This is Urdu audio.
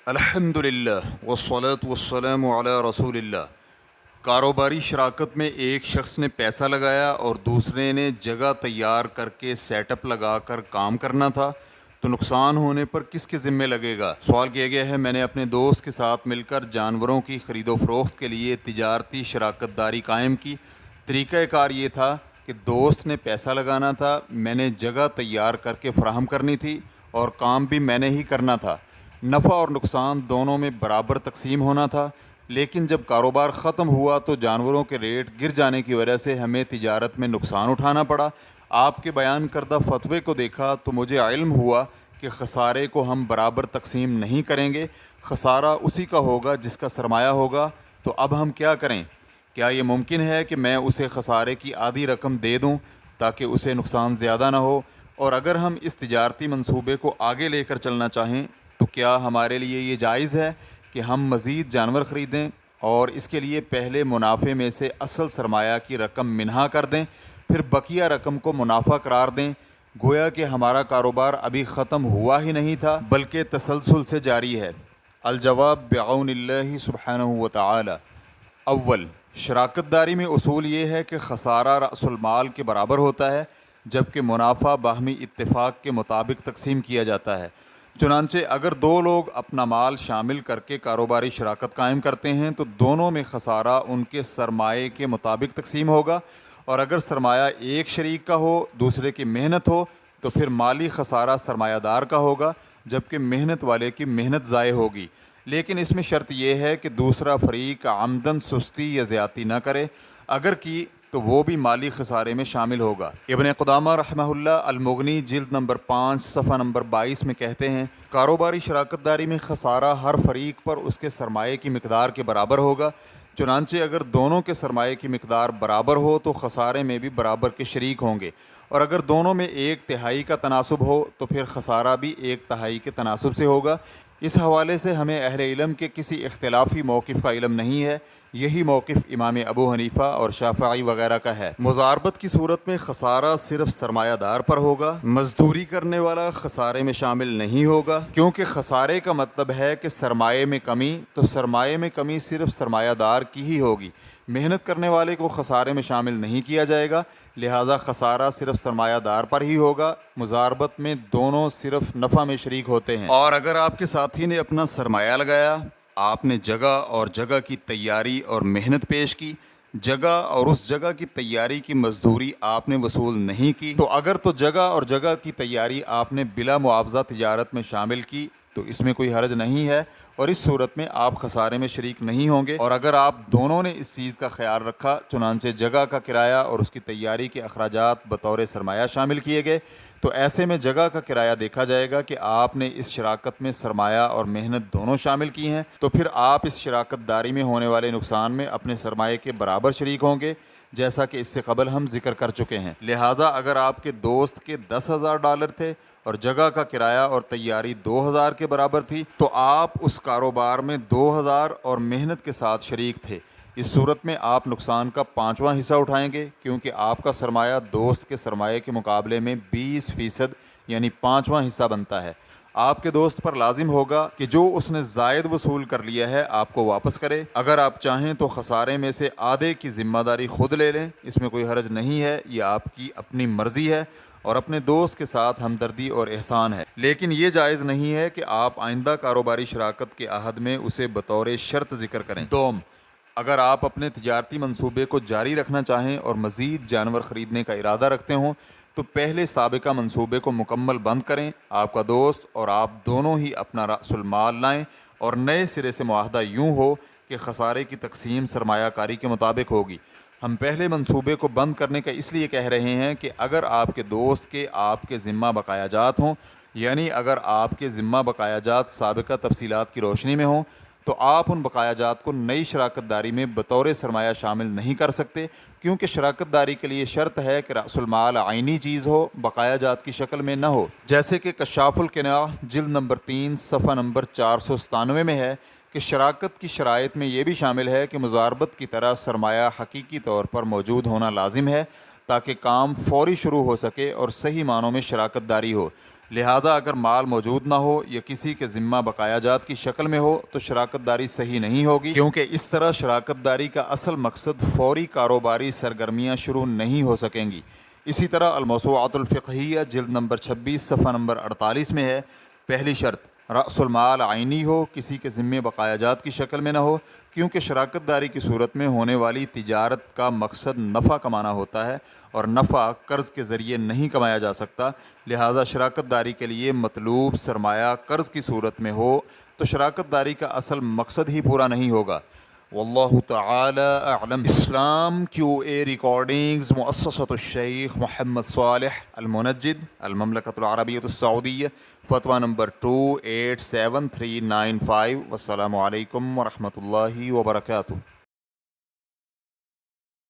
الحمدللہ والصلاة والسلام علی رسول اللہ۔ کاروباری شراکت میں ایک شخص نے پیسہ لگایا اور دوسرے نے جگہ تیار کر کے سیٹ اپ لگا کر کام کرنا تھا، تو نقصان ہونے پر کس کے ذمے لگے گا؟ سوال کیا گیا ہے۔ میں نے اپنے دوست کے ساتھ مل کر جانوروں کی خرید و فروخت کے لیے تجارتی شراکت داری قائم کی۔ طریقہ کار یہ تھا کہ دوست نے پیسہ لگانا تھا، میں نے جگہ تیار کر کے فراہم کرنی تھی اور کام بھی میں نے ہی کرنا تھا۔ نفع اور نقصان دونوں میں برابر تقسیم ہونا تھا، لیکن جب کاروبار ختم ہوا تو جانوروں کے ریٹ گر جانے کی وجہ سے ہمیں تجارت میں نقصان اٹھانا پڑا۔ آپ کے بیان کردہ فتوے کو دیکھا تو مجھے علم ہوا کہ خسارے کو ہم برابر تقسیم نہیں کریں گے، خسارہ اسی کا ہوگا جس کا سرمایہ ہوگا۔ تو اب ہم کیا کریں؟ کیا یہ ممکن ہے کہ میں اسے خسارے کی آدھی رقم دے دوں تاکہ اسے نقصان زیادہ نہ ہو؟ اور اگر ہم اس تجارتی منصوبے کو آگے لے کر چلنا چاہیں تو کیا ہمارے لیے یہ جائز ہے کہ ہم مزید جانور خریدیں اور اس کے لیے پہلے منافع میں سے اصل سرمایہ کی رقم منہا کر دیں، پھر بقیہ رقم کو منافع قرار دیں، گویا کہ ہمارا کاروبار ابھی ختم ہوا ہی نہیں تھا بلکہ تسلسل سے جاری ہے؟ الجواب بعون اللہ سبحانہ وتعالی۔ اول، شراکت داری میں اصول یہ ہے کہ خسارہ رأس المال کے برابر ہوتا ہے، جبکہ منافع باہمی اتفاق کے مطابق تقسیم کیا جاتا ہے۔ چنانچہ اگر دو لوگ اپنا مال شامل کر کے کاروباری شراکت قائم کرتے ہیں تو دونوں میں خسارہ ان کے سرمایے کے مطابق تقسیم ہوگا، اور اگر سرمایہ ایک شریک کا ہو دوسرے کی محنت ہو تو پھر مالی خسارہ سرمایہ دار کا ہوگا، جبکہ محنت والے کی محنت ضائع ہوگی۔ لیکن اس میں شرط یہ ہے کہ دوسرا فریق عمدن سستی یا زیادتی نہ کرے، اگر کی تو وہ بھی مالی خسارے میں شامل ہوگا۔ ابن قدامہ رحمہ اللہ المغنی جلد نمبر 5 صفحہ نمبر 22 میں کہتے ہیں، کاروباری شراکت داری میں خسارہ ہر فریق پر اس کے سرمایے کی مقدار کے برابر ہوگا۔ چنانچہ اگر دونوں کے سرمایے کی مقدار برابر ہو تو خسارے میں بھی برابر کے شریک ہوں گے، اور اگر دونوں میں 1/3 کا تناسب ہو تو پھر خسارہ بھی 1/3 کے تناسب سے ہوگا۔ اس حوالے سے ہمیں اہل علم کے کسی اختلافی موقف کا علم نہیں ہے، یہی موقف امام ابو حنیفہ اور شافعی وغیرہ کا ہے۔ مضاربت کی صورت میں خسارہ صرف سرمایہ دار پر ہوگا، مزدوری کرنے والا خسارے میں شامل نہیں ہوگا، کیونکہ خسارے کا مطلب ہے کہ سرمایے میں کمی، تو سرمایے میں کمی صرف سرمایہ دار کی ہی ہوگی، محنت کرنے والے کو خسارے میں شامل نہیں کیا جائے گا، لہذا خسارہ صرف سرمایہ دار پر ہی ہوگا۔ مضاربت میں دونوں صرف نفع میں شریک ہوتے ہیں، اور اگر آپ کے ساتھی نے اپنا سرمایہ لگایا، آپ نے جگہ اور جگہ کی تیاری اور محنت پیش کی، جگہ اور اس جگہ کی تیاری کی مزدوری آپ نے وصول نہیں کی، تو اگر تو جگہ اور جگہ کی تیاری آپ نے بلا معاوضہ تجارت میں شامل کی تو اس میں کوئی حرج نہیں ہے، اور اس صورت میں آپ خسارے میں شریک نہیں ہوں گے۔ اور اگر آپ دونوں نے اس چیز کا خیال رکھا، چنانچہ جگہ کا کرایہ اور اس کی تیاری کے اخراجات بطور سرمایہ شامل کیے گئے، تو ایسے میں جگہ کا کرایہ دیکھا جائے گا کہ آپ نے اس شراکت میں سرمایہ اور محنت دونوں شامل کی ہیں، تو پھر آپ اس شراکت داری میں ہونے والے نقصان میں اپنے سرمایے کے برابر شریک ہوں گے، جیسا کہ اس سے قبل ہم ذکر کر چکے ہیں۔ لہٰذا اگر آپ کے دوست کے $10,000 تھے اور جگہ کا کرایہ اور تیاری 2,000 کے برابر تھی، تو آپ اس کاروبار میں 2,000 اور محنت کے ساتھ شریک تھے۔ اس صورت میں آپ نقصان کا 5واں حصہ اٹھائیں گے، کیونکہ آپ کا سرمایہ دوست کے سرمایے کے مقابلے میں 20% یعنی 5واں حصہ بنتا ہے۔ آپ کے دوست پر لازم ہوگا کہ جو اس نے زائد وصول کر لیا ہے آپ کو واپس کرے۔ اگر آپ چاہیں تو خسارے میں سے آدھے کی ذمہ داری خود لے لیں، اس میں کوئی حرج نہیں ہے، یہ آپ کی اپنی مرضی ہے اور اپنے دوست کے ساتھ ہمدردی اور احسان ہے، لیکن یہ جائز نہیں ہے کہ آپ آئندہ کاروباری شراکت کے عہد میں اسے بطور شرط ذکر کریں۔ دوم، اگر آپ اپنے تجارتی منصوبے کو جاری رکھنا چاہیں اور مزید جانور خریدنے کا ارادہ رکھتے ہوں تو پہلے سابقہ منصوبے کو مکمل بند کریں۔ آپ کا دوست اور آپ دونوں ہی اپنا رأس المال لائیں اور نئے سرے سے معاہدہ یوں ہو کہ خسارے کی تقسیم سرمایہ کاری کے مطابق ہوگی۔ ہم پہلے منصوبے کو بند کرنے کا اس لیے کہہ رہے ہیں کہ اگر آپ کے دوست کے آپ کے ذمہ بقایا جات ہوں، یعنی اگر آپ کے ذمہ بقایا جات سابقہ تفصیلات کی روشنی میں ہوں، تو آپ ان بقایا جات کو نئی شراکت داری میں بطور سرمایہ شامل نہیں کر سکتے، کیونکہ شراکت داری کے لیے شرط ہے کہ رأس المال عینی چیز ہو، بقایا جات کی شکل میں نہ ہو، جیسے کہ کشاف القناع جلد نمبر 3 صفحہ نمبر 497 میں ہے کہ شراکت کی شرائط میں یہ بھی شامل ہے کہ مضاربت کی طرح سرمایہ حقیقی طور پر موجود ہونا لازم ہے تاکہ کام فوری شروع ہو سکے اور صحیح معنوں میں شراکت داری ہو۔ لہذا اگر مال موجود نہ ہو یا کسی کے ذمہ بقایا جات کی شکل میں ہو تو شراکت داری صحیح نہیں ہوگی، کیونکہ اس طرح شراکت داری کا اصل مقصد فوری کاروباری سرگرمیاں شروع نہیں ہو سکیں گی۔ اسی طرح الموسوعۃ الفقہیہ جلد نمبر 26 صفحہ نمبر 48 میں ہے، پہلی شرط رأس المال عینی ہو، کسی کے ذمے بقایا جات کی شکل میں نہ ہو، کیونکہ شراکت داری کی صورت میں ہونے والی تجارت کا مقصد نفع کمانا ہوتا ہے اور نفع قرض کے ذریعے نہیں کمایا جا سکتا، لہذا شراکت داری کے لیے مطلوب سرمایہ قرض کی صورت میں ہو تو شراکت داری کا اصل مقصد ہی پورا نہیں ہوگا۔ واللہ تعالی اعلم۔ اسلام QA ریکارڈنگز مؤسسۃ الشیخ محمد صالح المنجد، المملکۃ العربیۃ السعودیہ، فتویٰ نمبر 287395۔ والسلام علیکم ورحمۃ اللہ وبرکاتہ۔